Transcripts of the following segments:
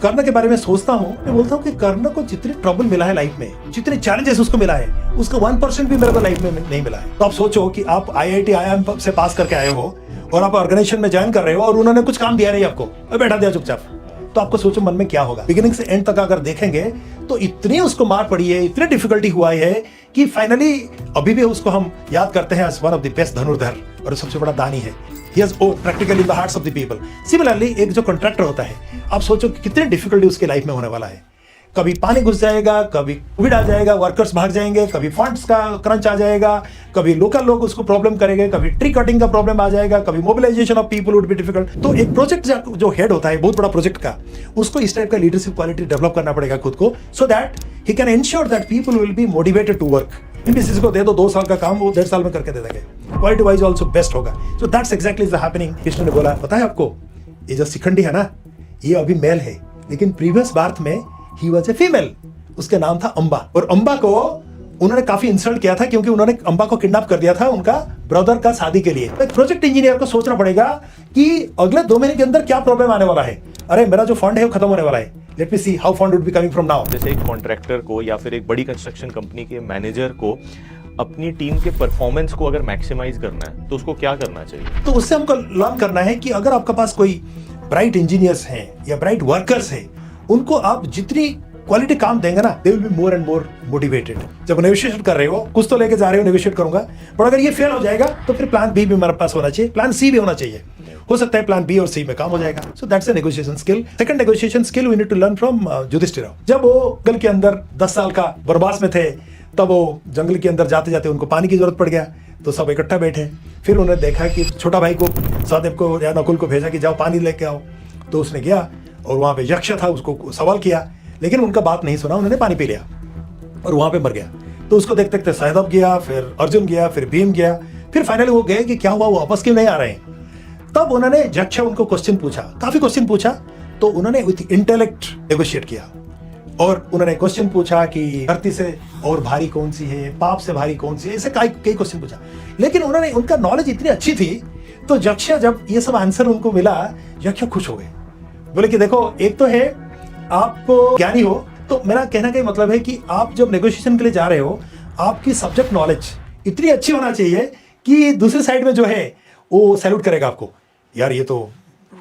कर्ण के बारे में सोचता हूँ, मैं बोलता हूँ कि कर्ण को जितनी ट्रबल मिला है लाइफ में, जितने चैलेंजेस उसको मिला है, उसका 1% भी मेरे को लाइफ में नहीं मिला है। तो आप सोचो कि आप IIT IIM से पास करके आए हो और आप ऑर्गेनाइजेशन में ज्वाइन कर रहे हो और उन्होंने कुछ काम दिया नहीं आपको और बैठा दिया चुपचाप, तो आपको सोचो मन में क्या होगा। बिगिनिंग से एंड तक अगर देखेंगे तो इतनी उसको मार पड़ी है, इतनी डिफिकल्टी हुआ है कि फाइनली अभी भी उसको हम याद करते हैं as one of the best धनुर्धर और सबसे बड़ा दानी है। He has practically in the hearts of the people. Similarly, एक जो कॉन्ट्रैक्टर होता है, आप सोचो कि कितनी डिफिकल्टी उसके लाइफ में होने वाला है। कभी पानी घुस जाएगा, कभी कोविड आ जाएगा, वर्कर्स भाग जाएंगे, कभी फंड्स का क्रंच आ जाएगा, कभी लोकल लोग उसको प्रॉब्लम करेंगे, कभी ट्री कटिंग का प्रॉब्लम आ जाएगा, कभी mobilisation of people would be difficult. तो एक प्रोजेक्ट जो हेड होता है बहुत बड़ा प्रोजेक्ट का, उसको इस टाइप का लीडरशिप क्वालिटी डेवलप करना पड़ेगा खुद को, so that he can ensure that people will be motivated to work. किसी को दे दो 2 साल का काम, वो 1.5 साल में करके दे देंगे, क्वालिटी वाइज ऑल्सो बेस्ट होगा। So that's exactly is happening. Krishna ने बोला, पता है आपको, ये जो शिखंडी है ना, ये अभी मेल है, लेकिन प्रीवियस बर्थ में ही वाज ए फीमेल। उसका नाम था अंबा, और अंबा को उन्होंने काफी इंसल्ट किया था क्योंकि उन्होंने अंबा को किडनैप कर दिया था उनका ब्रदर का शादी के लिए। तो एक प्रोजेक्ट इंजीनियर को सोचना पड़ेगा कि अगले 2 महीने के अंदर क्या प्रॉब्लम आने वाला है। अरे मेरा जो फंड है वो खत्म होने वाला है, let me see how fund would be coming from now. जैसे एक कॉन्ट्रैक्टर को या फिर एक बड़ी कंस्ट्रक्शन कंपनी के मैनेजर को अपनी टीम के परफॉर्मेंस को अगर मैक्सिमाइज करना है तो उसको क्या करना चाहिए? तो उससे हमको लर्न करना है कि अगर आपके पास कोई ब्राइट इंजीनियर्स हैं या ब्राइट वर्कर्स हैं, उनको आप जितनी क्वालिटी काम देंगे ना, they will be more and more motivated. जब नेगोशिएशन कर रहे हो, कुछ तो लेके जा रहे हो, नेगोशिएट करूंगा, पर अगर ये फेल हो जाएगा तो फिर प्लान बी भी हमारे पास होना चाहिए, प्लान सी भी होना चाहिए। हो सकता है प्लान बी और सी में काम हो जाएगा। So that's a negotiation skill. Second negotiation skill we need to learn from Yudhishthir. जब वो जंगल के अंदर 10 साल का वनवास में थे, तब वो जंगल के अंदर जाते जाते उनको पानी की जरूरत पड़ गया, तो सब इकट्ठा बैठे। फिर उन्होंने देखा कि छोटा भाई को, सहदेव को या नकुल को भेजा कि जाओ पानी लेके आओ। तो उसने गया और वहां पे यक्ष था, उसको सवाल किया, लेकिन उनका बात नहीं सुना, उन्होंने पानी पी लिया और वहां पे मर गया। तो उसको देखते देखते सहदेव गया, फिर अर्जुन गया, फिर भीम गया, फिर फाइनली वो गए कि क्या हुआ, वो वापस क्यों नहीं आ रहे हैं। तब उन्होंने यक्ष उनको क्वेश्चन पूछा, काफी क्वेश्चन पूछा, तो उन्होंने विथ इंटेलेक्ट नेगोशिएट किया और उन्होंने क्वेश्चन पूछा कि धरती से और भारी कौन सी है, पाप से भारी कौन सी है, ऐसे कई क्वेश्चन पूछा। लेकिन उन्होंने, उनका नॉलेज इतनी अच्छी थी, तो यक्ष जब ये सब आंसर उनको मिला, यक्ष खुश हो गए। बोले कि देखो, एक तो है आप ज्ञानी हो, तो मेरा कहना का मतलब है कि आप जब नेगोशिएशन के लिए जा रहे हो, आपकी सब्जेक्ट नॉलेज इतनी अच्छी होना चाहिए कि दूसरी साइड में जो है वो सैल्यूट करेगा आपको। यार ये तो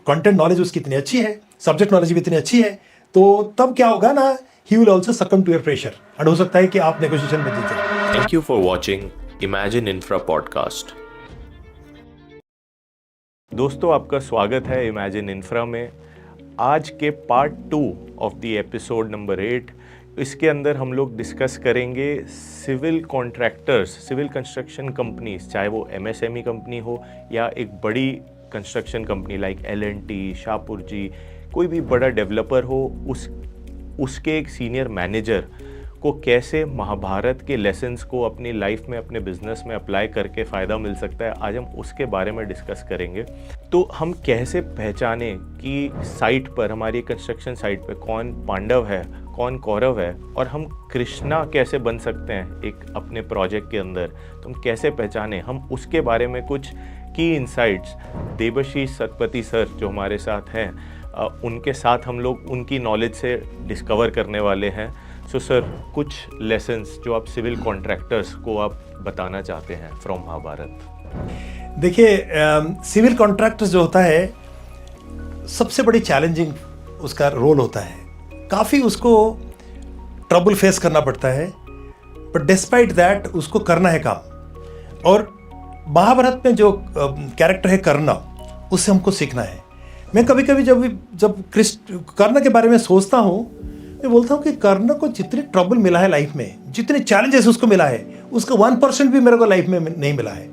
कंटेंट नॉलेज उसकी इतनी अच्छी है, सब्जेक्ट नॉलेज भी इतनी अच्छी है, तो तब क्या होगा ना, he will also succumb to your pressure and हो सकता है कि आप नेगोशिएशन में जीते। Thank you for watching Imagine Infra podcast. दोस्तों, आपका स्वागत है इमेजिन इंफ्रा में। आज के part 2 of the episode number 8, इसके अंदर हम लोग डिस्कस करेंगे civil contractors, civil construction companies, चाहे वो MSME कंपनी हो या एक बड़ी construction company like L&T, Shapoorji, कोई भी बड़ा डेवलपर हो, उसके एक सीनियर मैनेजर को कैसे महाभारत के लेसन्स को अपनी लाइफ में, अपने बिजनेस में अप्लाई करके फ़ायदा मिल सकता है, आज हम उसके बारे में डिस्कस करेंगे। तो हम कैसे पहचानें कि साइट पर, हमारी कंस्ट्रक्शन साइट पर कौन पांडव है, कौन कौरव है, और हम कृष्णा कैसे बन सकते हैं एक अपने प्रोजेक्ट के अंदर, तो हम कैसे पहचानें, हम उसके बारे में कुछ की इनसाइट्स देवाशीष सतपति सर जो हमारे साथ हैं, उनके साथ हम लोग उनकी नॉलेज से डिस्कवर करने वाले हैं। सो सर, कुछ लेसन्स जो आप सिविल कॉन्ट्रैक्टर्स को आप बताना चाहते हैं फ्रॉम महाभारत। देखिए, सिविल कॉन्ट्रैक्टर्स जो होता है, सबसे बड़ी चैलेंजिंग उसका रोल होता है, काफ़ी उसको ट्रबल फेस करना पड़ता है, बट डिस्पाइट दैट उसको करना है काम। और महाभारत में जो कैरेक्टर है कर्ण, उससे हमको सीखना है। मैं कभी कभी जब कर्ण के बारे में सोचता हूँ, मैं बोलता हूँ कि कर्ण को जितनी ट्रबल मिला है लाइफ में, जितने चैलेंजेस उसको मिला है, उसका 1% भी मेरे को लाइफ में नहीं मिला है।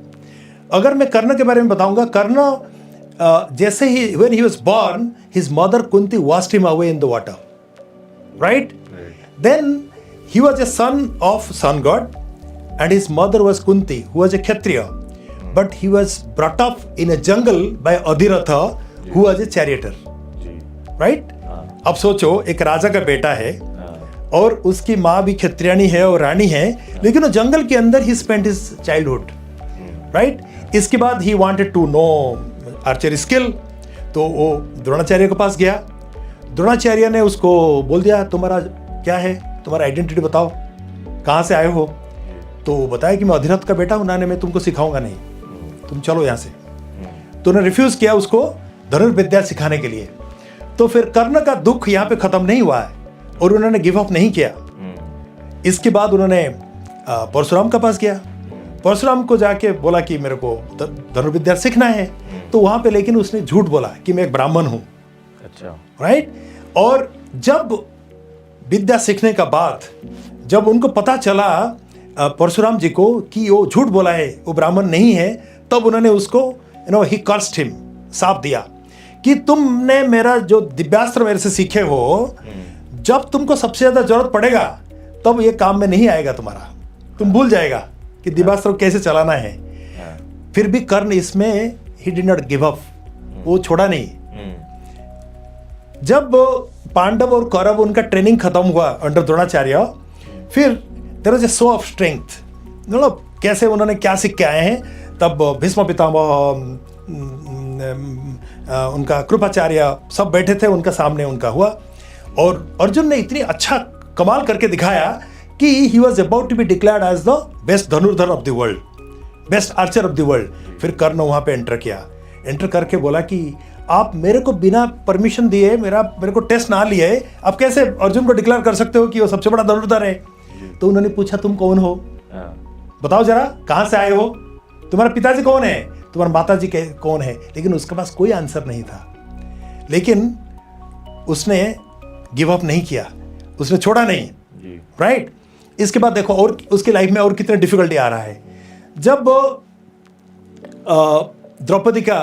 अगर मैं कर्ण के बारे में बताऊंगा, कर्ण जैसे ही when he was born, his mother Kunti washed him away in the water, right? Then he was a son of sun god and his mother was Kunti, who was a Kshatriya, but he was brought up in a jungle by Adhiratha, who was a charioteer, right? अब सोचो, एक राजा का बेटा है और उसकी माँ भी क्षत्रियानी है और रानी है, लेकिन वो जंगल के अंदर ही स्पेंट हिज चाइल्डहुड, राइट? इसके बाद he wanted to know archery skill, तो वो द्रोणाचार्य के पास गया। द्रोणाचार्य ने उसको बोल दिया तुम्हारा क्या है, तुम्हारा आइडेंटिटी बताओ, कहाँ से आए हो। तो बताया कि मैं अधिरथ का बेटा हूँ, ना मैं तुमको सिखाऊंगा नहीं, तुम चलो यहाँ से। तो उन्होंने रिफ्यूज किया उसको धनुर्विद्या सिखाने के लिए। तो फिर कर्ण का दुख यहाँ पे खत्म नहीं हुआ है और उन्होंने गिव अप नहीं किया। इसके बाद उन्होंने परशुराम के पास गया, परशुराम को जाके बोला कि मेरे को धनुर्विद्या सीखना है। तो वहां पे लेकिन उसने झूठ बोला कि मैं एक ब्राह्मण हूं। अच्छा, राइट। और जब विद्या सीखने का बाद जब उनको पता चला परशुराम जी को कि वो झूठ बोला है, वो ब्राह्मण नहीं है, तब उन्होंने उसको ही कर्स्ड हिम, शाप दिया कि तुमने मेरा जो दिव्यास्त्र मेरे से सीखे हो, जब तुमको सबसे ज्यादा जरूरत पड़ेगा तब ये काम में नहीं आएगा तुम्हारा, तुम भूल जाएगा कि दिव्यास्त्र कैसे चलाना है। फिर भी कर्ण इसमें he did not give up, वो छोड़ा नहीं। जब पांडव और कौरव उनका ट्रेनिंग खत्म हुआ अंडर द्रोणाचार्य, फिर there was a show of strength, मतलब कैसे उन्होंने क्या सीख के आए हैं। तब भीष्म पितामह, उनका कृपाचार्य सब बैठे थे उनका सामने, उनका हुआ। और अर्जुन ने इतनी अच्छा कमाल करके दिखाया कि he was about to be declared as the best धनुर्धर of the world, best archer of the world. फिर कर्ण वहां पे एंटर किया, एंटर करके बोला कि आप मेरे को बिना परमिशन दिए, मेरे को टेस्ट ना लिए, आप कैसे अर्जुन को डिक्लेयर कर सकते हो कि वो सबसे बड़ा धनुर्धर है। तो उन्होंने पूछा तुम कौन हो, बताओ जरा, कहां से आए हो, तुम्हारा पिताजी कौन है, तुम्हारा माताजी कौन है। लेकिन उसके पास कोई आंसर नहीं था, लेकिन उसने गिव अप नहीं किया, उसने छोड़ा नहीं। राइट। इसके बाद देखो और उसकी लाइफ में और कितने डिफिकल्टी आ रहा है। जब द्रौपदी का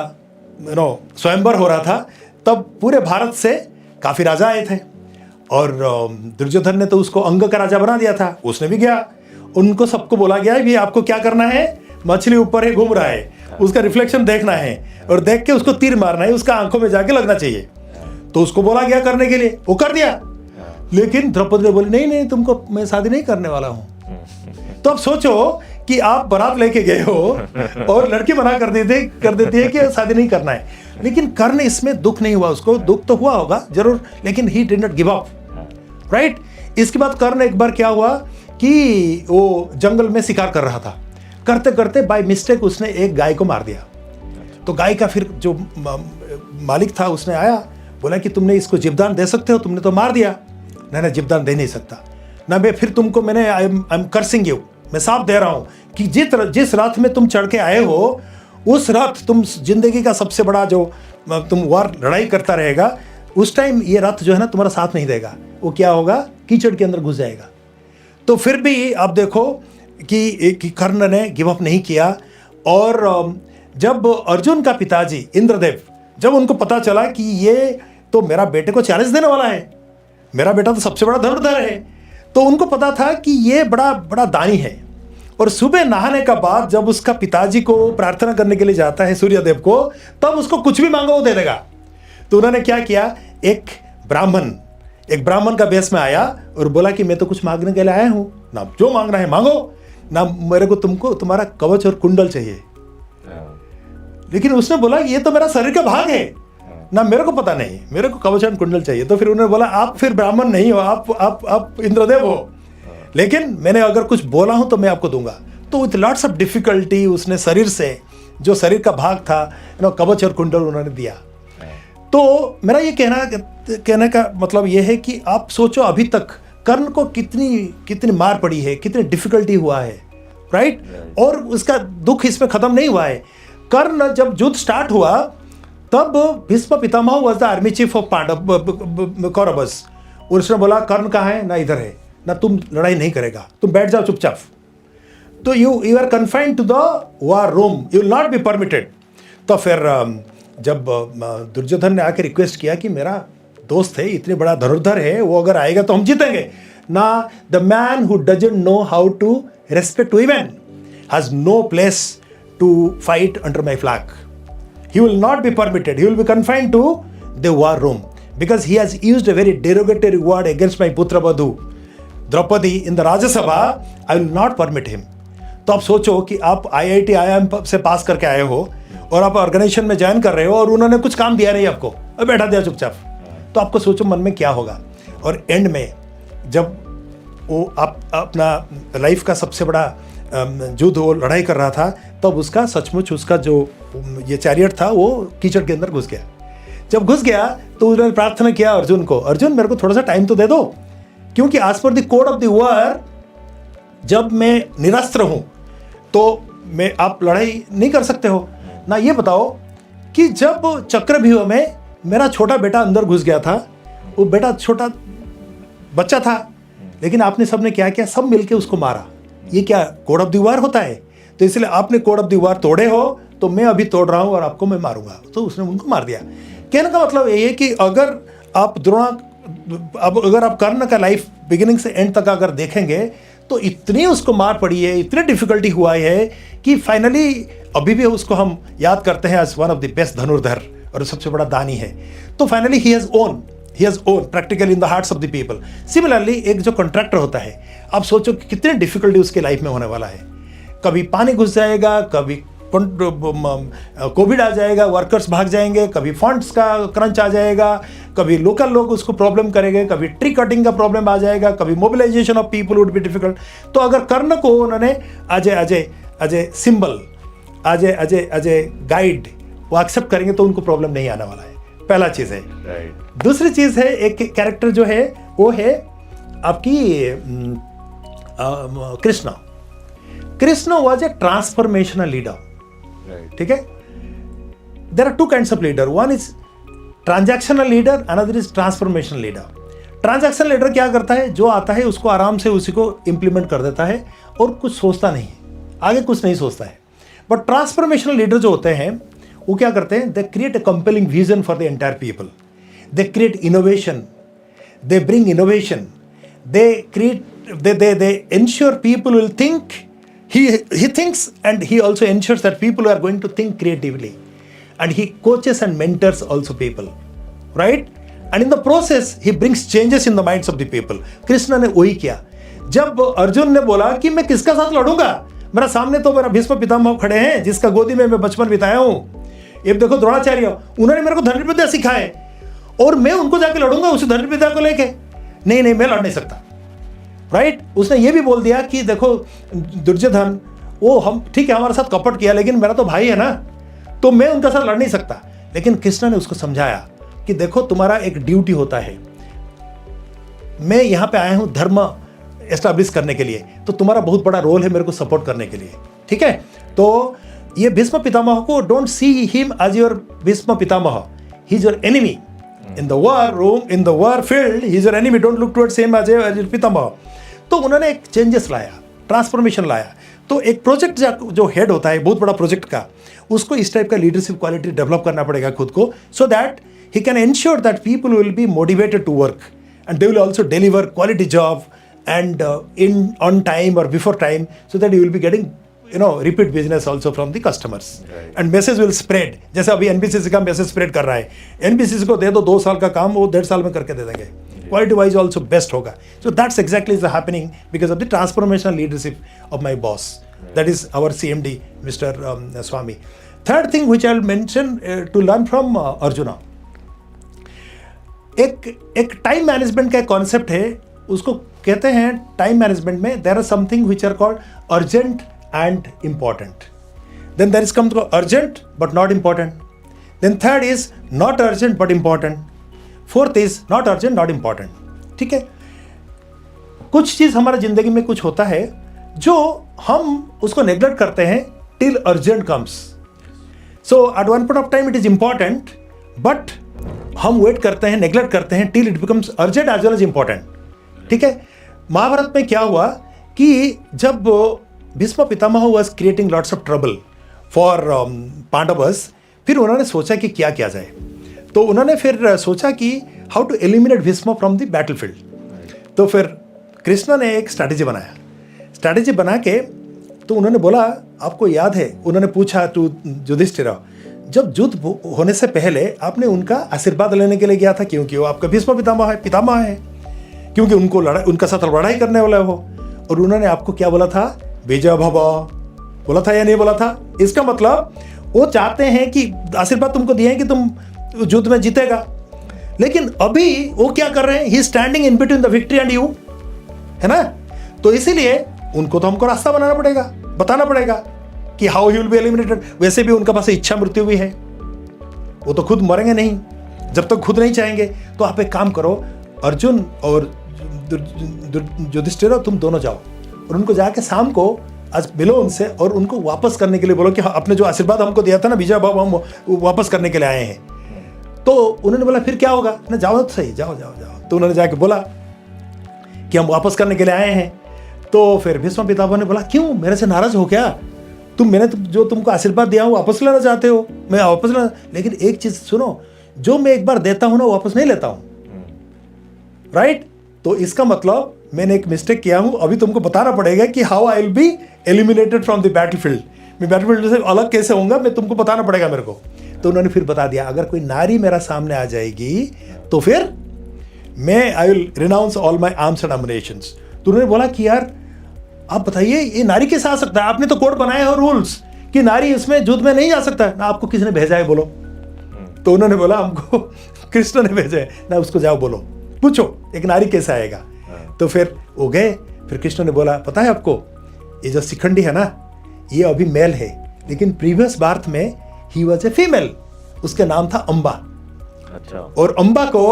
स्वयंवर हो रहा था, तब पूरे भारत से काफी राजा आए थे और दुर्योधन ने तो उसको अंग का राजा बना दिया था, उसने भी गया। उनको सबको बोला गया है, आपको क्या करना है, मछली ऊपर है घूम रहा है, उसका रिफ्लेक्शन देखना है और देख के उसको तीर मारना है, उसका आंखों में जाके लगना चाहिए। तो उसको बोला गया करने के लिए, वो कर दिया। लेकिन द्रौपदी ने बोली नहीं नहीं, तुमको मैं शादी नहीं करने वाला हूं। तो अब सोचो कि आप बारात लेके गए हो और लड़की मना कर देती है कि शादी नहीं करना है। लेकिन कर्ण इसमें दुख नहीं हुआ, उसको दुख तो हुआ होगा जरूर, लेकिन he did not give up. Right. इसके बाद कर्ण एक बार क्या हुआ कि वो जंगल में शिकार कर रहा था, करते करते बाय मिस्टेक उसने एक गाय को मार दिया। तो गाय का फिर जो मालिक था उसने आया, बोला कि तुमने इसको जीवदान दे सकते हो, तुमने तो मार दिया। ना जीवदान दे नहीं सकता ना, मैं फिर तुमको मैंने आई एम कर्सिंग यू, मैं साफ दे रहा हूं कि जिस रथ में तुम चढ़ के आए हो, उस रथ तुम जिंदगी का सबसे बड़ा जो तुम वार लड़ाई करता रहेगा, उस टाइम ये रथ जो है ना तुम्हारा साथ नहीं देगा, वो क्या होगा, कीचड़ के अंदर घुस जाएगा। तो फिर भी आप देखो कि कर्ण ने गिव अप नहीं किया। और जब अर्जुन का पिताजी इंद्रदेव, जब उनको पता चला कि ये तो मेरा बेटे को चैलेंज देने वाला है, मेरा बेटा तो सबसे बड़ा धनुर्धर है, तो उनको पता था कि ये बड़ा बड़ा दानी है। और सुबह नहाने का बाद जब उसका पिताजी को प्रार्थना करने के लिए जाता है सूर्यदेव को, तब उसको कुछ भी मांगो वो दे देगा। तो उन्होंने क्या किया, एक ब्राह्मण का वेश में आया और बोला कि मैं तो कुछ मांगने के लिए आया हूं ना, जो मांगना है मांगो ना, मेरे को तुमको तुम्हारा कवच और कुंडल चाहिए। लेकिन उसने बोला ये तो मेरा शरीर का भाग है ना, मेरे को पता नहीं, मेरे को कवच और कुंडल चाहिए। तो फिर उन्होंने बोला आप फिर ब्राह्मण नहीं हो, आप इंद्रदेव हो, लेकिन मैंने अगर कुछ बोला हूं तो मैं आपको दूंगा। तो विथ लॉट्स ऑफ डिफिकल्टी उसने शरीर से, जो शरीर का भाग था, कवच और कुंडल उन्होंने दिया। तो मेरा ये कहने का मतलब ये है कि आप सोचो अभी तक कर्ण को कितनी मार पड़ी है, कितनी डिफिकल्टी हुआ है। राइट। और उसका दुख इसमें खत्म नहीं हुआ है। कर्ण जब युद्ध स्टार्ट हुआ, तब Bhishma Pitamah was the army chief of Pandava Kauravas. उसने बोला कर्ण कहाँ है, ना इधर है, ना तुम लड़ाई नहीं करेगा, तुम बैठ जाओ चुपचाप। तो you are confined to the war room, you will not be permitted. तो फिर जब दुर्योधन ने आकर रिक्वेस्ट किया कि मेरा दोस्त है, इतने बड़ा धनुर्धर है, वो अगर आएगा तो हम जीतेंगे ना, the man who doesn't know how to respect women has no place to fight under my flag. He will not be permitted. He will be confined to the war room because he has used a very derogatory word against my putra Badhu, Draupadi, in the Rajya Sabha. I will not permit him. तो आप सोचो कि आप IIT IIM से पास करके आए हो और आप ऑर्गेनाइजेशन में ज्वाइन कर रहे हो और उन्होंने कुछ काम दिया नहीं आपको, बैठा दिया चुपचाप। तो आपको सोचो मन में क्या होगा। और एंड में जब वो आप अपना लाइफ का सबसे बड़ा युद्ध वो लड़ाई कर रहा था, तब उसका सचमुच उसका जो ये चैरियट था वो कीचड़ के अंदर घुस गया। जब घुस गया तो उन्होंने प्रार्थना किया अर्जुन को, अर्जुन मेरे को थोड़ा सा टाइम तो दे दो, क्योंकि as per the code of the war जब मैं निरस्त्र हूं तो मैं आप लड़ाई नहीं कर सकते हो ना। ये बताओ कि जब चक्रव्यूह में मेरा छोटा बेटा अंदर घुस गया था, वो बेटा छोटा बच्चा था, लेकिन आपने सबने क्या किया, सब मिलके उसको मारा। ये क्या कोड ऑफ द वॉर होता है? तो इसलिए आपने कोड ऑफ द वॉर तोड़े हो तो मैं अभी तोड़ रहा हूं और आपको मैं मारूंगा। तो उसने उनको मार दिया। कहने का मतलब ये है कि अगर आप अगर आप कर्ण का लाइफ बिगिनिंग से एंड तक अगर देखेंगे तो इतनी उसको मार पड़ी है, इतनी डिफिकल्टी हुआ है कि फाइनली अभी भी उसको हम याद करते हैं as one of the best धनुर्धर और सबसे बड़ा दानी है। तो finally he has won practically in the hearts of the people. Similarly एक जो कॉन्ट्रैक्टर होता है, आप सोचो कि कितनी डिफिकल्टी उसके लाइफ में होने वाला है। कभी पानी घुस जाएगा, कभी कोविड आ जाएगा, वर्कर्स भाग जाएंगे, कभी फंड्स का क्रंच आ जाएगा, कभी लोकल लोग उसको प्रॉब्लम करेंगे, कभी ट्री कटिंग का प्रॉब्लम आ जाएगा, कभी mobilisation of people would be difficult. तो अगर कर्ण को उन्होंने अजय सिंबल, अजय गाइड वो एक्सेप्ट करेंगे तो उनको प्रॉब्लम नहीं आने वाला है। पहला चीज है। दूसरी चीज है, एक कैरेक्टर जो है वो है आपकी Krishna was a transformational leader. ठीक है, there are two kinds of leader, one is transactional leader, another is transformational leader. Transactional leader क्या करता है, जो आता है उसको आराम से उसी को इंप्लीमेंट कर देता है और कुछ सोचता नहीं, आगे कुछ नहीं सोचता है। बट ट्रांसफॉर्मेशनल लीडर जो होते हैं वो क्या करते हैं, they create a compelling vision for the entire people, they create innovation, they bring innovation, they create they ensure people will think. He thinks, and he also ensures that people are going to think creatively, and he coaches and mentors also people, right? And in the process he brings changes in the minds of the people. Krishna ने वही किया। जब अर्जुन ने बोला कि मैं किसका साथ लड़ूंगा, मेरा सामने तो मेरा भीष्म पितामह खड़े हैं जिसका गोदी में मैं बचपन बिताया हूं, ये देखो द्रोणाचार्य, उन्होंने मेरे को धनुर्विद्या सिखाए और मैं उनको जाके लड़ूंगा उसी धनुर्विद्या को लेके? नहीं, मैं लड़ नहीं सकता, राइट? उसने ये भी बोल दिया कि देखो दुर्योधन, वो हम ठीक है हमारे साथ कपट किया, लेकिन मेरा तो भाई है ना, तो मैं उनके साथ लड़ नहीं सकता। लेकिन कृष्ण ने उसको समझाया कि देखो तुम्हारा एक ड्यूटी होता है, मैं यहाँ पे आया हूँ धर्म एस्टैब्लिश करने के लिए, तो तुम्हारा बहुत बड़ा रोल है मेरे को सपोर्ट करने के लिए, ठीक है? तो ये भीष्म पितामह को, don't see him as your Bhishma Pitamah, he is your enemy in the war room, in the war field, he is your enemy, don't look towards him as your Pitamah. तो उन्होंने एक चेंजेस लाया, ट्रांसफॉर्मेशन लाया। तो एक प्रोजेक्ट जो हेड होता है बहुत बड़ा प्रोजेक्ट का, उसको इस टाइप का लीडरशिप क्वालिटी डेवलप करना पड़ेगा खुद को, so that he can ensure that people will be motivated to work and they will also deliver quality job and in on time or before time, so that you will be getting repeat business also from the customers, right. And message will spread, जैसे अभी NBCC का message spread कर रहा है, NBCC को दे दो 2 साल का काम, वो 1.5 साल में करके दे देंगे, क्वालिटी वाइज ऑल्सो बेस्ट होगा। So that's exactly is happening because of the transformational leadership of my boss, that is our CMD mister Swamy. Third thing which I will mention to learn from Arjuna, एक time management का एक concept है, उसको कहते हैं time management में there are something which are called urgent and important, then there is come to urgent but not important, then third is not urgent but important, fourth is not urgent not important. ठीक है, कुछ चीज हमारा जिंदगी में कुछ होता है जो हम उसको नेग्लेक्ट करते हैं till urgent comes, so at one point of time it is important but हम वेट करते हैं, नेग्लेक्ट करते हैं till it becomes urgent as well as important. ठीक है, महाभारत में क्या हुआ कि जब Bhishma Pitamah was creating lots of trouble for Pandavas, फिर उन्होंने सोचा कि क्या किया जाए, तो उन्होंने फिर सोचा कि how to eliminate Bhishma from the battlefield. तो फिर कृष्ण ने एक स्ट्रैटेजी बनाया, स्ट्रैटेजी बना के तो उन्होंने बोला, आपको याद है, उन्होंने पूछा टू युधिष्ठिर, जब युद्ध होने से पहले आपने उनका आशीर्वाद लेने के लिए गया था, क्योंकि वो आपका भीष्म पितामह है, क्योंकि उनका साथ लड़ाई करने वाला है वो, और उन्होंने आपको क्या बोला था, विजय भव बोला था या नहीं बोला था? इसका मतलब वो चाहते हैं कि आशीर्वाद तुमको दिए हैं कि तुम युद्ध में जीतेगा। लेकिन अभी वो क्या कर रहे हैं, he standing in between the victory and you, है ना। तो इसीलिए उनको तो हमको रास्ता बनाना पड़ेगा, बताना पड़ेगा कि how he will be eliminated. वैसे भी उनका पास इच्छा मृत्यु भी है, वो तो खुद मरेंगे नहीं जब तक खुद नहीं चाहेंगे। तो आप एक काम करो, अर्जुन और युधिष्ठिर तुम दोनों जाओ और उनको जाके शाम को आज मिलो उनसे और उनको वापस करने के लिए बोलो कि आपने जो आशीर्वाद हमको दिया था ना विजय बाबू, हम वापस करने के लिए आए हैं। तो उन्होंने बोला फिर क्या होगा ना, जाओ तो सही, जाओ जाओ जाओ। तो उन्होंने जाके बोला कि हम वापस करने के लिए आए हैं। तो फिर भीष्म पितामह ने बोला क्यों, मेरे से नाराज हो क्या तुम, मैंने जो तुमको आशीर्वाद दिया हूँ वापस लेना चाहते हो, मैं वापस लेना। लेकिन एक चीज सुनो, जो मैं एक बार देता हूं ना वापस नहीं लेता हूं, राइट। तो इसका मतलब मैंने एक मिस्टेक किया हूं, अभी तुमको बताना पड़ेगा कि how I will be eliminated from the battlefield, मैं बैटलफील्ड से अलग कैसे होऊंगा, मैं तुमको बताना पड़ेगा मेरे को। तो उन्होंने फिर बता दिया, अगर कोई नारी मेरा सामने आ जाएगी तो फिर मैं I will renounce all my arms and ammunitions. तो उन्होंने बोला कि यार आप बताइए ये नारी कैसे आ सकता है, आपने तो कोड बनाए हो रूल्स कि नारी इसमें युद्ध में नहीं जा सकता है ना, आपको किसने भेजा है बोलो। तो उन्होंने बोला हमको कृष्ण ने भेजा है ना, उसको जाओ बोलो, पूछो एक नारी कैसे आएगा। तो फिर वो गए, फिर कृष्ण ने बोला पता है आपको ये जो शिखंडी है ना ये अभी मेल है, लेकिन प्रीवियस बर्थ में ही वॉज ए फीमेल, उसका नाम था अम्बा। अच्छा। और अम्बा को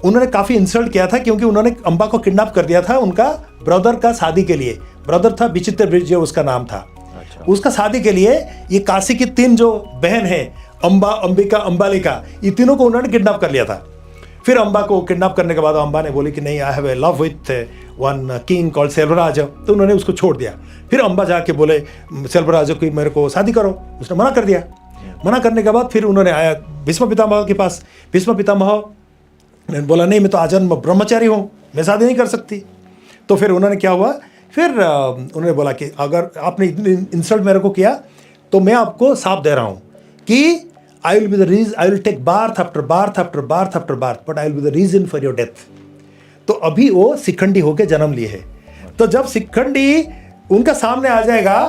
उन्होंने काफी इंसल्ट किया था क्योंकि उन्होंने अम्बा को किडनैप कर दिया था उनका ब्रदर का शादी के लिए। ब्रदर था विचित्र विजय उसका नाम था। अच्छा। उसका शादी के लिए ये काशी की 3 जो बहन है, अम्बा, अंबिका, अंबालिका, ये तीनों को उन्होंने किडनैप कर लिया था। फिर अम्बा को किडनैप करने के बाद अम्बा ने बोली कि नहीं, I have a love with one king called Selvaraj, तो उन्होंने उसको छोड़ दिया। फिर अम्बा जाके बोले सेल्वराज को मेरे को शादी करो, उसने मना कर दिया। मना करने के बाद फिर उन्होंने आया भीष्म पितामह के पास। भीष्म पितामह ने बोला नहीं, मैं तो आजन्म ब्रह्मचारी हूँ, मैं शादी नहीं कर सकती। तो फिर उन्होंने क्या हुआ, फिर उन्होंने बोला कि अगर आपने इतनी इंसल्ट मेरे को किया तो मैं आपको साफ दे रहा हूँ कि I will be the reason, I will take birth after birth after birth after birth, but I will be the reason for your death. तो अभी वो शिखंडी होके जन्म लिए है। तो जब शिखंडी उनका सामने आ जाएगा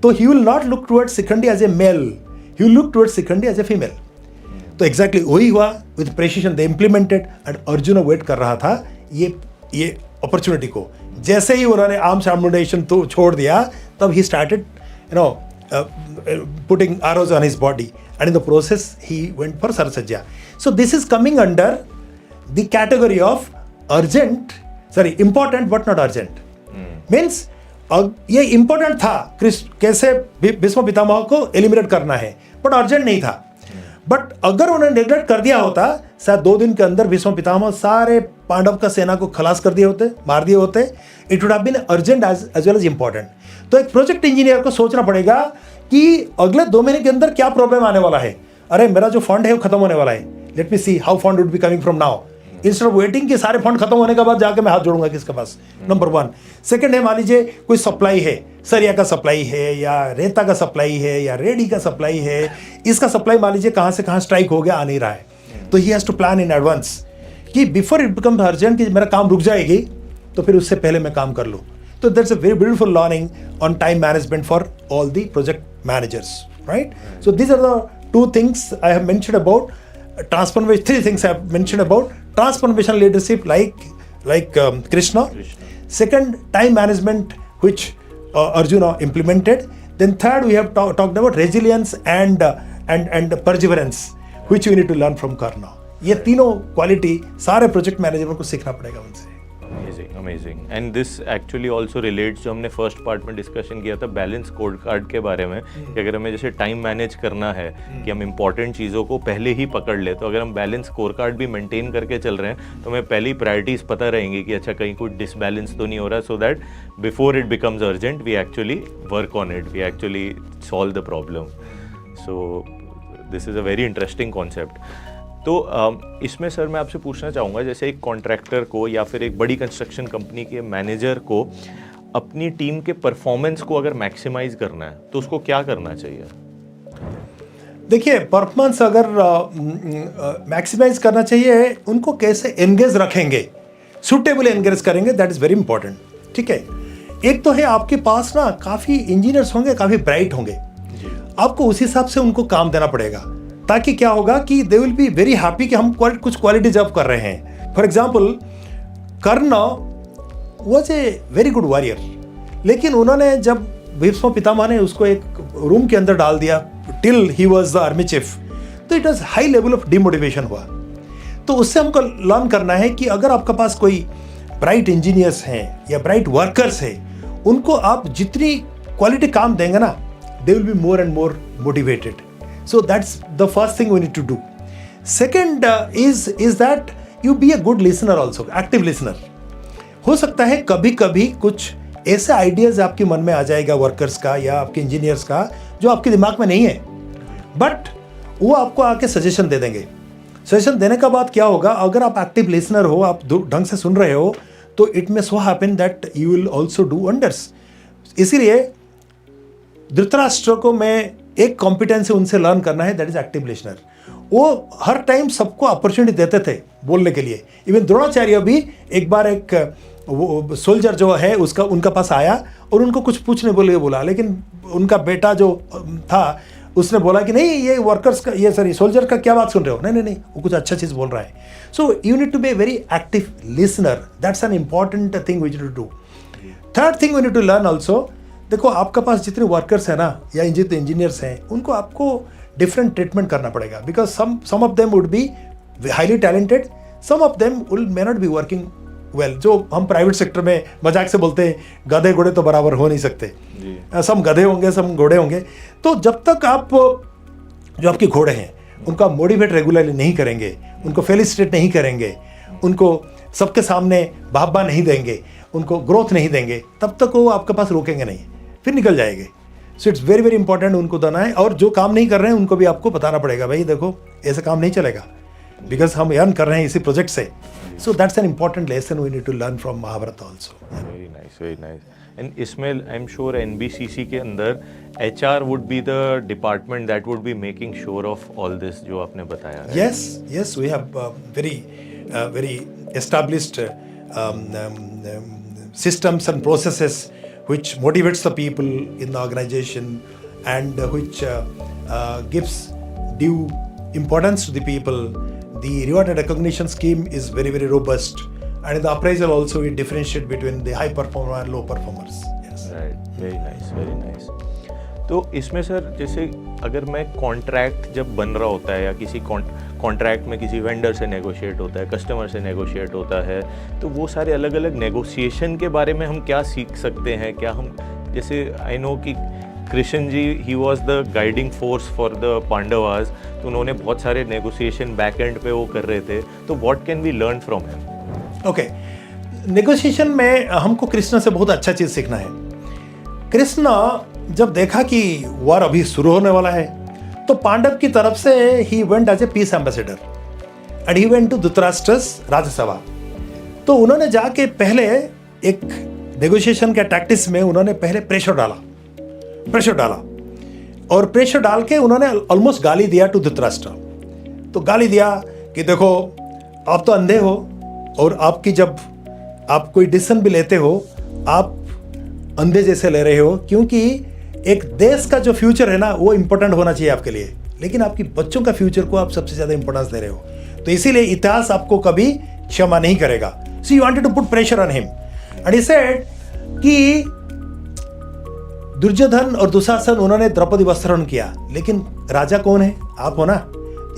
तो he will not look towards Shikhandi as a male, he will look towards Shikhandi as a female. तो एग्जैक्टली वही हुआ, with precision they implemented. And Arjun wait कर रहा था ये अपॉर्चुनिटी को। जैसे ही उन्होंने आर्म्स एमुनेशन तो छोड़ दिया तब he started putting arrows on his body, and in the process he went for Sarasajya. So this is coming under the category of important but not urgent. Means ये important था कैसे भीष्म पितामह को eliminate करना है, बट अर्जेंट नहीं था। But अगर उन्होंने नेग्लेक्ट कर दिया होता, शायद 2 दिन के अंदर भीष्म पितामह सारे पांडव का सेना को खलास कर दिए होते, मार दिए होते। It would have been urgent as well as important. तो एक प्रोजेक्ट इंजीनियर को सोचना पड़ेगा कि अगले 2 महीने के अंदर क्या प्रॉब्लम आने वाला है। अरे मेरा जो फंड है वो खत्म होने वाला है, let me see how fund would be coming from now, instead of waiting कि सारे फंड खत्म होने के बाद जाके मैं हाथ जोड़ूंगा किसके पास। नंबर 1। सेकंड है, मान लीजिए कोई सप्लाई है, सरिया का सप्लाई है या रेता का सप्लाई है या रेडी का सप्लाई है, इसका सप्लाई मान लीजिए कहाँ से कहाँ स्ट्राइक हो गया, आ नहीं रहा है। तो he has to plan in advance कि बिफोर इट बिकम्स अर्जेंट कि मेरा काम रुक जाएगी तो फिर उससे पहले मैं काम कर लूँ। तो that's a very beautiful learning on time management for all the project managers, right. So these are the 2 things I have mentioned about transformation. 3 things I have mentioned about transformation leadership, like Krishna. Second, time management, which Arjuna implemented. Then third, we have talked about resilience and perseverance, which we need to learn from Karna. ये तीनों quality सारे project manager को सीखना पड़ेगा उनसे। Amazing. And this actually also relates, जो हमने first part में डिस्कशन किया था बैलेंस स्कोर कार्ड के बारे में, कि अगर हमें जैसे टाइम मैनेज करना है कि हम इंपॉर्टेंट चीज़ों को पहले ही पकड़ ले, तो अगर हम बैलेंस स्कोर कार्ड भी मेंटेन करके चल रहे हैं तो हमें पहली प्रायोरिटीज़ पता रहेंगी कि अच्छा कहीं कोई डिसबैलेंस तो नहीं हो रहा, so that before it becomes urgent we actually work on it, we actually solve the problem. So this is a very interesting concept. तो इसमें सर मैं आपसे पूछना चाहूँगा, जैसे एक कॉन्ट्रैक्टर को या फिर एक बड़ी कंस्ट्रक्शन कंपनी के मैनेजर को अपनी टीम के परफॉर्मेंस को अगर मैक्सिमाइज करना है तो उसको क्या करना चाहिए? देखिए, परफॉर्मेंस अगर मैक्सिमाइज करना चाहिए, उनको कैसे एंगेज रखेंगे, सूटेबल एंगेज करेंगे, दैट इज़ वेरी इंपॉर्टेंट। ठीक है, एक तो है आपके पास ना काफ़ी इंजीनियर्स होंगे, काफ़ी ब्राइट होंगे, आपको उस हिसाब से उनको काम देना पड़ेगा। ताकि क्या होगा कि they will be very happy कि हम कुछ क्वालिटी जॉब कर रहे हैं. For example Karna was a very good warrior, लेकिन उन्होंने जब भीष्म पितामह ने उसको एक रूम के अंदर डाल दिया till he was the army chief, तो it was high level of demotivation हुआ. तो उससे हमको लर्न करना है कि अगर आपके पास कोई ब्राइट इंजीनियर्स हैं या ब्राइट वर्कर्स हैं, उनको आप जितनी क्वालिटी काम देंगे ना, they will be more and more motivated. So that's the first thing we need to do. Second is that you be a good listener also, active listener. हो सकता है कभी कभी कुछ ऐसे आइडियाज आपके मन में आ जाएगा वर्कर्स का या आपके इंजीनियर्स का जो आपके दिमाग में नहीं है, बट वो आपको आके सजेशन दे देंगे. सजेशन देने का बाद क्या होगा, अगर आप एक्टिव लिसनर हो, आप ढंग से सुन रहे हो, तो it may so happen that you will also do wonders. इसीलिए धृतराष्ट्र को मैं एक कॉम्पिटेंस उनसे लर्न करना है, दैट इज एक्टिव लिसनर. वो हर टाइम सबको अपॉर्चुनिटी देते थे बोलने के लिए. इवन द्रोणाचार्य भी एक बार एक वो सोल्जर जो है उसका उनका पास आया और उनको कुछ पूछने बोला, लेकिन उनका बेटा जो था उसने बोला कि नहीं, ये वर्कर्स का, ये सॉरी सोल्जर का क्या बात सुन रहे हो, नहीं, वो कुछ अच्छा चीज़ बोल रहा है. So you need to be a very active listener. That's an important thing we need to do. Third thing we need to learn also, देखो आपके पास जितने वर्कर्स हैं ना या जितने इंजीनियर्स हैं, उनको आपको डिफरेंट ट्रीटमेंट करना पड़ेगा. Because some of them would be highly talented, some of them will may not be working well. जो हम प्राइवेट सेक्टर में मजाक से बोलते हैं गधे घोड़े तो बराबर हो नहीं सकते, सब गधे होंगे, सब घोड़े होंगे. तो जब तक आप जो आपके घोड़े हैं उनका मोटिवेट रेगुलरली नहीं करेंगे, उनको फेलिसिटेट नहीं करेंगे, उनको सबके सामने बाबा नहीं देंगे, उनको ग्रोथ नहीं देंगे, तब तक वो आपके पास रोकेंगे नहीं, फिर निकल जाएंगे. So it's very very important उनको देना है. और जो काम नहीं कर रहे हैं उनको भी आपको बताना पड़ेगा, भाई देखो ऐसा काम नहीं चलेगा, बिकॉज हम अर्न कर रहे हैं इसी प्रोजेक्ट से. So that's an important lesson we need to learn from Mahabharata also. Very nice, very nice. And इसमें आई एम श्योर एनबीसीसी के अंदर HR would be the department that would be making sure of all this जो आपने बताया. Yes, we have very established systems and processes which motivates the people in the organization and which gives due importance to the people. The reward and recognition scheme is very very robust, and in the appraisal also we differentiate between the high performer and low performers. Yes. Right. Very nice, very nice. तो इसमें sir जैसे अगर मैं contract जब बन रहा होता है या किसी कॉन्ट्रैक्ट में किसी वेंडर से नेगोशिएट होता है, कस्टमर से नेगोशिएट होता है, तो वो सारे अलग अलग नेगोशिएशन के बारे में हम क्या सीख सकते हैं? क्या हम जैसे आई नो कि Krishna ji he was the guiding force for the Pandavas, तो उन्होंने बहुत सारे नेगोशिएशन बैक एंड पे वो कर रहे थे, तो what can we learn from him? Okay, negotiation में हमको कृष्ण से बहुत अच्छा चीज़ सीखना है. कृष्ण जब देखा कि वॉर अभी शुरू होने वाला है, तो पांडव की तरफ से he went as a peace ambassador and he went to Dhritarashtra's राजसभा. तो उन्होंने जाके पहले एक नेगोशिएशन के टैक्टिक्स में उन्होंने पहले प्रेशर डाला और प्रेशर डाल के उन्होंने ऑलमोस्ट गाली दिया टू धृतराष्ट्र. तो गाली दिया कि देखो आप तो अंधे हो और आपकी जब आप कोई डिसीजन भी लेते हो आप अंधे जैसे ले रहे हो, क्योंकि एक देश का जो फ्यूचर है ना वो इंपॉर्टेंट होना चाहिए आपके लिए, लेकिन आपकी बच्चों का फ्यूचर को आप सबसे ज़्यादा इंपॉर्टेंस दे रहे हो. तो इसीलिए इतिहास आपको कभी क्षमा नहीं करेगा. So you wanted to put pressure on him and he said कि दुर्योधन और दुशासन उन्होंने द्रौपदी वस्त्रोहरण किया, लेकिन राजा कौन है? आप हो ना.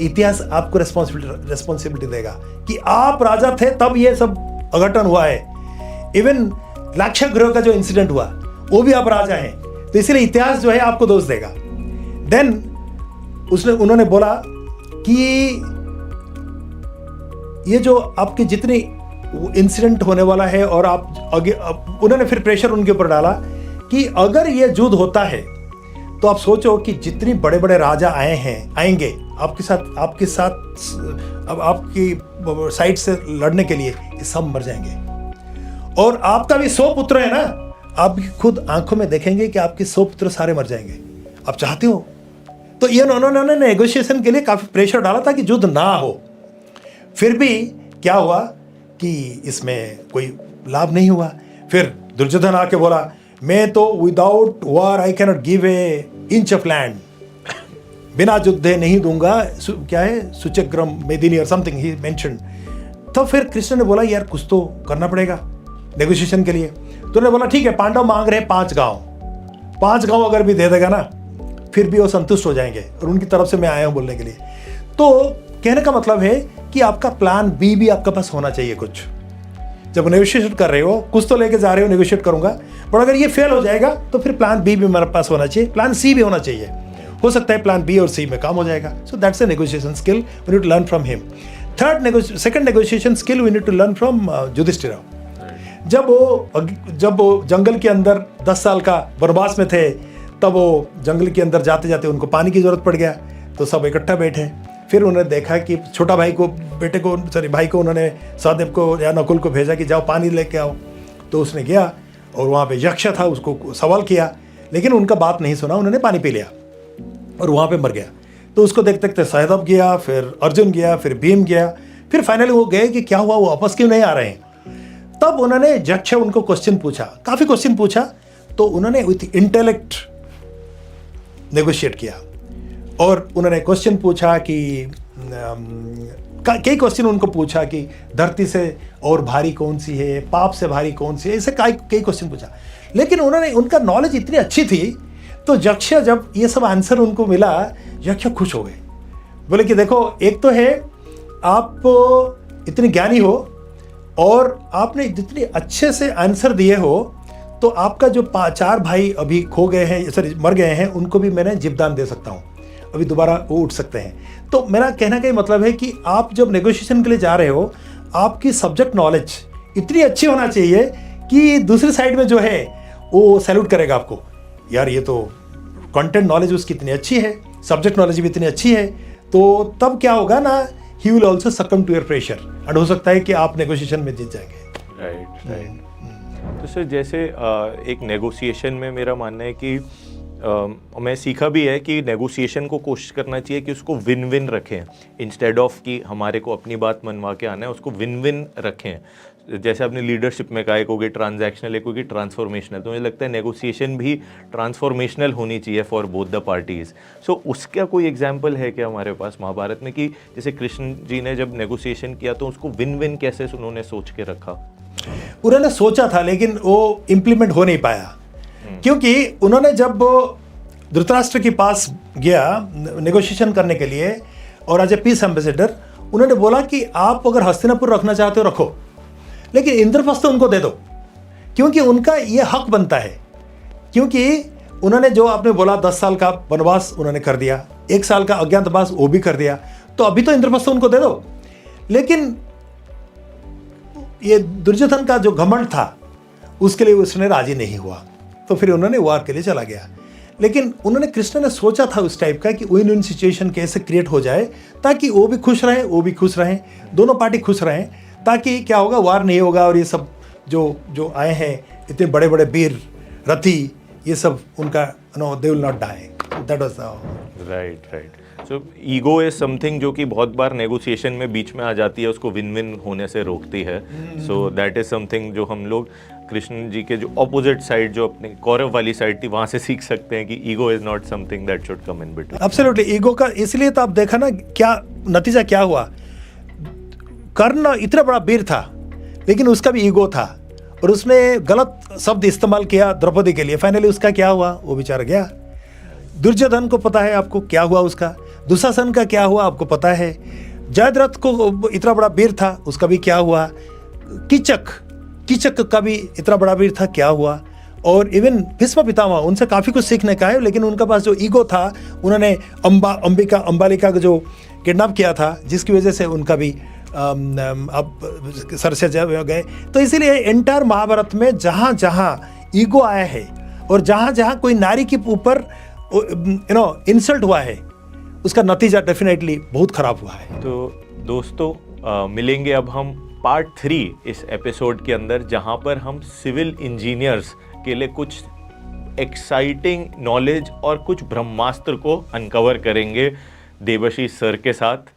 इतिहास आपको रेस्पॉन्सिबिलिटी देगा कि आप राजा थे तब ये सब अघटन हुआ है. इवन लाक्षागृह का जो इंसिडेंट हुआ वो भी आप राजा हैं, तो इसलिए इतिहास जो है आपको दोष देगा. देन उन्होंने बोला कि ये जो आपके जितने इंसिडेंट होने वाला है और आप आगे उन्होंने फिर प्रेशर उनके ऊपर डाला कि अगर ये युद्ध होता है तो आप सोचो कि जितने बड़े बड़े राजा आएंगे आपके साथ अब आपकी साइड से लड़ने के लिए, ये सब मर जाएंगे. और आपका भी 100 पुत्र है ना, आप भी खुद आंखों में देखेंगे कि आपके 100 पुत्र सारे मर जाएंगे. आप चाहते हो? तो ये उन्होंने नेगोशिएशन के लिए काफ़ी प्रेशर डाला था कि युद्ध ना हो. फिर भी क्या हुआ कि इसमें कोई लाभ नहीं हुआ. फिर दुर्योधन आके बोला मैं तो without war I cannot give a inch of land. बिना युद्धे नहीं दूंगा, क्या है, सुचक्रम मेदिनी और समथिंग ही मेंशन। तो फिर कृष्ण ने बोला यार कुछ तो करना पड़ेगा नेगोशिएशन के लिए। तो उन्होंने बोला ठीक है, पांडव मांग रहे हैं 5 गांव, 5 गांव अगर भी दे देगा ना फिर भी वो संतुष्ट हो जाएंगे, और उनकी तरफ से मैं आया हूं बोलने के लिए। तो कहने का मतलब है कि आपका प्लान बी भी आपके पास होना चाहिए कुछ। जब नेगोशिएशन कर रहे हो, कुछ तो लेके जा रहे हो, नेगोशिएट करूंगा, पर अगर ये फेल हो जाएगा तो फिर प्लान बी भी मेरे पास होना चाहिए, प्लान सी भी होना चाहिए। हो सकता है प्लान बी और सी में काम हो जाएगा। So that's a negotiation skill we need to learn from him. Second negotiation skill we need to learn from Yudhishthir. जब वो जंगल के अंदर 10 साल का वनवास में थे, तब वो जंगल के अंदर जाते जाते उनको पानी की जरूरत पड़ गया, तो सब इकट्ठा बैठे। फिर उन्होंने देखा कि छोटा भाई को, भाई को उन्होंने सहदेव को या नकुल को भेजा कि जाओ पानी लेके आओ। तो उसने गया और वहाँ पे यक्ष था, उसको सवाल किया, लेकिन उनका बात नहीं सुना, उन्होंने पानी पी लिया और वहाँ पे मर गया। तो उसको देखते देखते सहदेव गया, फिर अर्जुन गया, फिर भीम गया, फिर फाइनली वो गए कि क्या हुआ, वो वापस क्यों नहीं आ रहे हैं। तब उन्होंने यक्ष उनको क्वेश्चन पूछा, काफ़ी क्वेश्चन पूछा, तो उन्होंने विथ इंटेलेक्ट नेगोशिएट किया। और उन्होंने क्वेश्चन पूछा कि कई क्वेश्चन उनको पूछा कि धरती से और भारी कौन सी है, पाप से भारी कौन सी है, ऐसे कई क्वेश्चन पूछा। लेकिन उन्होंने, उनका नॉलेज इतनी अच्छी थी, तो यक्ष जब ये सब आंसर उनको मिला, यक्ष खुश हो गए। बोले कि देखो, एक तो है आप इतने ज्ञानी हो और आपने जितने अच्छे से आंसर दिए हो, तो आपका जो 4 भाई अभी खो गए हैं, सॉरी मर गए हैं, उनको भी मैंने जीवदान दे सकता हूँ, अभी दोबारा वो उठ सकते हैं। तो मेरा कहना का मतलब है कि आप जब नेगोशिएशन के लिए जा रहे हो, आपकी सब्जेक्ट नॉलेज इतनी अच्छी होना चाहिए कि दूसरी साइड में जो है वो सैल्यूट करेगा आपको, यार ये तो कंटेंट नॉलेज उसकी इतनी अच्छी है, सब्जेक्ट नॉलेज भी इतनी अच्छी है। तो तब क्या होगा ना, he will also succumb to your pressure, और हो सकता है कि आप नेगोशिएशन में जीत जाएंगे। राइट। तो सर जैसे एक नेगोशिएशन में मेरा मानना है कि मैं सीखा भी है कि नेगोशिएशन को कोशिश करना चाहिए कि उसको विन विन रखें, इंस्टेड ऑफ कि हमारे को अपनी बात मनवा के आना है, उसको विन विन रखें। जैसे आपने लीडरशिप में कहा, एक होगी ट्रांजैक्शनल, एक होगी ट्रांसफॉर्मेशनल। तो मुझे लगता है नेगोशिएशन भी ट्रांसफॉर्मेशनल होनी चाहिए फॉर बोथ द पार्टीज़। सो उसका कोई एग्जाम्पल है क्या हमारे पास महाभारत में कि जैसे कृष्ण जी ने जब नेगोशिएशन किया तो उसको विन विन कैसे उन्होंने सोच के रखा? उन्होंने सोचा था लेकिन वो इम्प्लीमेंट हो नहीं पाया, क्योंकि उन्होंने जब धृतराष्ट्र के पास गया नेगोशिएशन करने के लिए और एज ए पीस एम्बेसडर, उन्होंने बोला कि आप अगर हस्तिनापुर रखना चाहते हो रखो, लेकिन इंद्रप्रस्थ उनको दे दो, क्योंकि उनका ये हक बनता है। क्योंकि उन्होंने जो आपने बोला 10 साल का वनवास उन्होंने कर दिया, 1 साल का अज्ञातवास वो भी कर दिया, तो अभी तो इंद्रप्रस्थ उनको दे दो। लेकिन ये दुर्योधन का जो घमंड था उसके लिए उसने राजी नहीं हुआ, तो फिर उन्होंने वार के लिए चला गया। लेकिन उन्होंने, कृष्ण ने सोचा था उस टाइप का कि विन विन सिचुएशन कैसे क्रिएट हो जाए ताकि वो भी खुश रहें, वो भी खुश रहें, दोनों पार्टी खुश रहें, ताकि क्या होगा, वार नहीं होगा। और ये सब जो आए हैं इतने बड़े बड़े वीर रथी, ये सब उनका no they will not die. That was right. So ego is something जो कि बहुत बार नेगोशिएशन में बीच में आ जाती है, उसको विन विन होने से रोकती है। सो दैट इज समथिंग जो हम लोग कृष्ण जी के जो ऑपोजिट साइड, जो अपने कौरव वाली साइड थी, वहां से सीख सकते हैं कि ego is not something that should come in between. Absolutely, ego का इसलिए तो आप देखा ना क्या नतीजा क्या हुआ। कर्ण इतना बड़ा वीर था, लेकिन उसका भी ईगो था और उसने गलत शब्द इस्तेमाल किया द्रौपदी के लिए। फाइनली उसका क्या हुआ, वो बेचारा गया। दुर्योधन को पता है आपको क्या हुआ उसका, दुशासन का क्या हुआ आपको पता है, जयद्रथ को इतना बड़ा वीर था उसका भी क्या हुआ, कीचक का भी इतना बड़ा वीर था क्या हुआ, और इवन भीष्म पितामह, उनसे काफ़ी कुछ सीखने का है। लेकिन उनका पास जो ईगो था, उन्होंने अंबालिका को जो किडनैप किया था, जिसकी वजह से उनका भी अब सर से गए। तो इसीलिए एंटायर महाभारत में जहाँ जहाँ ईगो आया है और जहाँ जहाँ कोई नारी के ऊपर इंसल्ट हुआ है, उसका नतीजा डेफिनेटली बहुत खराब हुआ है। तो दोस्तों मिलेंगे अब हम पार्ट 3 इस एपिसोड के अंदर, जहां पर हम सिविल इंजीनियर्स के लिए कुछ एक्साइटिंग नॉलेज और कुछ ब्रह्मास्त्र को अनकवर करेंगे देवाशीष सर के साथ।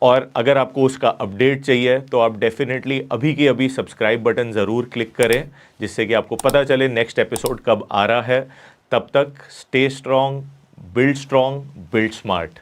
और अगर आपको उसका अपडेट चाहिए तो आप डेफिनेटली अभी के अभी सब्सक्राइब बटन ज़रूर क्लिक करें, जिससे कि आपको पता चले नेक्स्ट एपिसोड कब आ रहा है। तब तक stay strong, build strong, build smart.